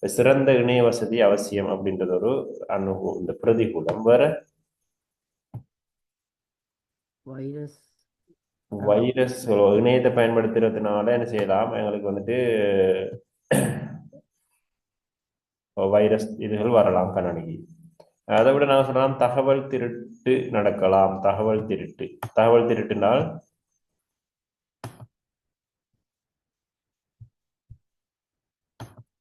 [SPEAKER 1] சிறந்த இணைய வசதி அவசியம் அப்படின்றது ஒரு இந்த பிரதிகூலம். வேற வைரஸ் இணையத்தை பயன்படுத்துறதுனால என்ன செய்யலாம்? எங்களுக்கு வந்துட்டு வைரஸ் இதுகள் வரலாம் கணனிக்கு. அதை விட நாங்கள் சொல்லலாம் தகவல் திருட்டு நடக்கலாம். தகவல் திருட்டுனால்